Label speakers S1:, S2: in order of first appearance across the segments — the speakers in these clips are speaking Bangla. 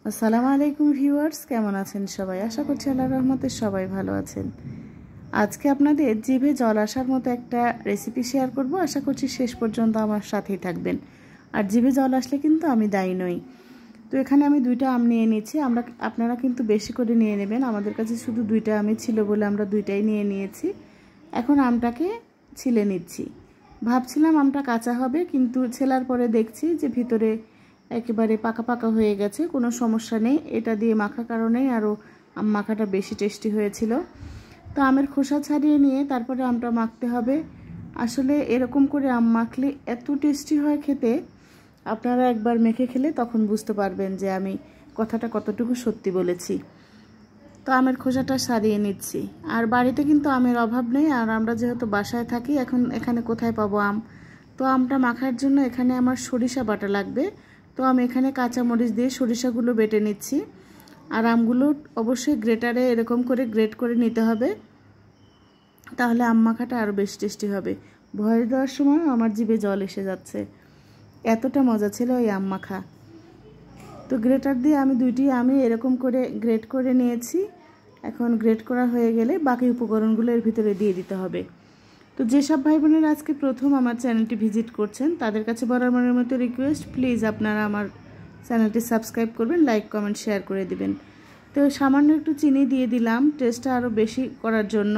S1: আসসালামু আলাইকুম ভিউয়ার্স, কেমন আছেন সবাই? আশা করছি আল্লাহর রহমতে সবাই ভালো আছেন। আজকে আপনাদের জিভে জল আসার মতো একটা রেসিপি শেয়ার করব। আশা করছি শেষ পর্যন্ত আমার সাথেই থাকবেন। আর জিভে জল আসলে কিন্তু আমি দায়ী নই। তো এখানে আমি 2টা আম নিয়ে নিয়েছি। আপনারা কিন্তু বেশি করে নিয়ে নেবেন। আমাদের কাছে শুধু 2টা আমই ছিল বলে আমরা 2টাই নিয়ে নিয়েছি। এখন আমটাকে ছিলে নিচ্ছি। ভাবছিলাম আমটা কাঁচা হবে, কিন্তু ছেলার পরে দেখছি যে ভিতরে একেবারে পাকা পাকা হয়ে গেছে। কোনো সমস্যা নেই, এটা দিয়ে মাখার কারণেই আরও আম মাখাটা বেশি টেস্টি হয়েছিল। তো আমের খোসা ছাড়িয়ে নিয়ে তারপরে আমটা মাখতে হবে। আসলে এরকম করে আম মাখলে এত টেস্টি হয় খেতে, আপনারা একবার মেখে খেলে তখন বুঝতে পারবেন যে আমি কথাটা কতটুকু সত্যি বলেছি। তো আমের খোসাটা সারিয়ে নিচ্ছি। আর বাড়িতে কিন্তু আমের অভাব নেই, আর আমরা যেহেতু বাসায় থাকি, এখন এখানে কোথায় পাবো আম? তো আমটা মাখার জন্য এখানে আমার সরিষা বাটা লাগবে। তো আমি এখানে কাঁচামরিচ দিয়ে সরিষাগুলো বেটে নিচ্ছি। আর আমগুলো অবশ্যই গ্রেটারে এরকম করে গ্রেট করে নিতে হবে, তাহলে আম মাখাটা আরও বেশ টেস্টি হবে। ভয়েস দেওয়ার সময় আমার জিভে জল এসে যাচ্ছে, এতটা মজা ছিল ওই আম মাখা। তো গ্রেটার দিয়ে আমি 2টি আমি এরকম করে গ্রেট করে নিয়েছি। এখন গ্রেট করা হয়ে গেলে বাকি উপকরণগুলো এর ভিতরে দিয়ে দিতে হবে। তো যেসব ভাই বোনেরা আজকে প্রথম আমার চ্যানেলটি ভিজিট করছেন, তাদের কাছে বরাবরের মতো রিকোয়েস্ট, প্লিজ আপনারা আমার চ্যানেলটি সাবস্ক্রাইব করবেন, লাইক কমেন্ট শেয়ার করে দিবেন। তো সামান্য একটু চিনি দিয়ে দিলাম টেস্টটা আরও বেশি করার জন্য।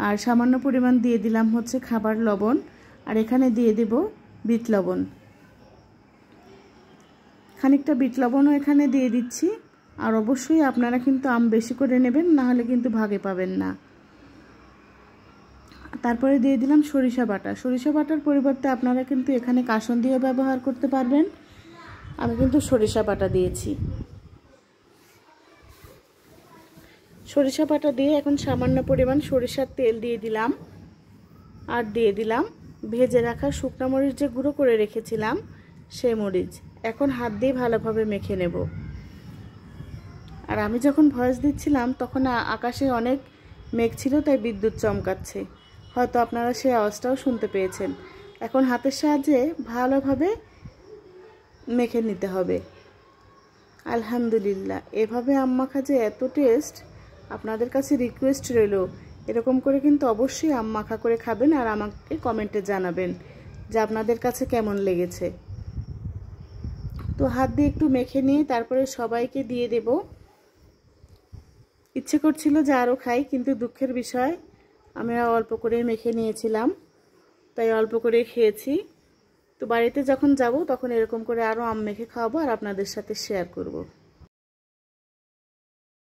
S1: আর সামান্য পরিমাণ দিয়ে দিলাম হচ্ছে খাবার লবণ। আর এখানে দিয়ে দেব বিট লবণ। খানিকটা বিট লবণও এখানে দিয়ে দিচ্ছি। আর অবশ্যই আপনারা কিন্তু আম বেশি করে নেবেন, না হলে কিন্তু ভাগে পাবেন না। তারপরে দিয়ে দিলাম সরিষা বাটা। সরিষা বাটার পরিবর্তে আপনারা কিন্তু এখানে কাসুন্দিও ব্যবহার করতে পারবেন। আমি কিন্তু সরিষা বাটা দিয়েছি। সরিষা বাটা দিয়ে এখন সামান্য পরিমাণ সরিষার তেল দিয়ে দিলাম। আর দিয়ে দিলাম ভেজে রাখা শুকনো মরিচ, যে গুঁড়ো করে রেখেছিলাম সেই মরিচ। এখন হাত দিয়ে ভালোভাবে মেখে নেব। আর আমি যখন ভয়েস দিচ্ছিলাম তখন আকাশে অনেক মেঘ ছিল, তাই বিদ্যুৎ চমকাচ্ছে, হয়তো আপনারা সেই আওয়াজটাও শুনতে পেয়েছেন। এখন হাতের সাহায্যে ভালোভাবে মেখে নিতে হবে। আলহামদুলিল্লাহ, এভাবে আম মাখা যে এত টেস্ট, আপনাদের কাছে রিকোয়েস্ট রইল এরকম করে কিন্তু অবশ্যই আম মাখা করে খাবেন। আর আমাকে কমেন্টে জানাবেন যে আপনাদের কাছে কেমন লেগেছে। তো হাত দিয়ে একটু মেখে নিয়ে তারপরে সবাইকে দিয়ে দেব। ইচ্ছে করছিল যে আরও খাই, কিন্তু দুঃখের বিষয় আমি অল্প করে মেখে নিয়েছিলাম, তাই অল্প করে খেয়েছি। তো বাড়িতে যখন যাব তখন এরকম করে আরও আম মেখে খাওয়াবো আর আপনাদের সাথে শেয়ার করব।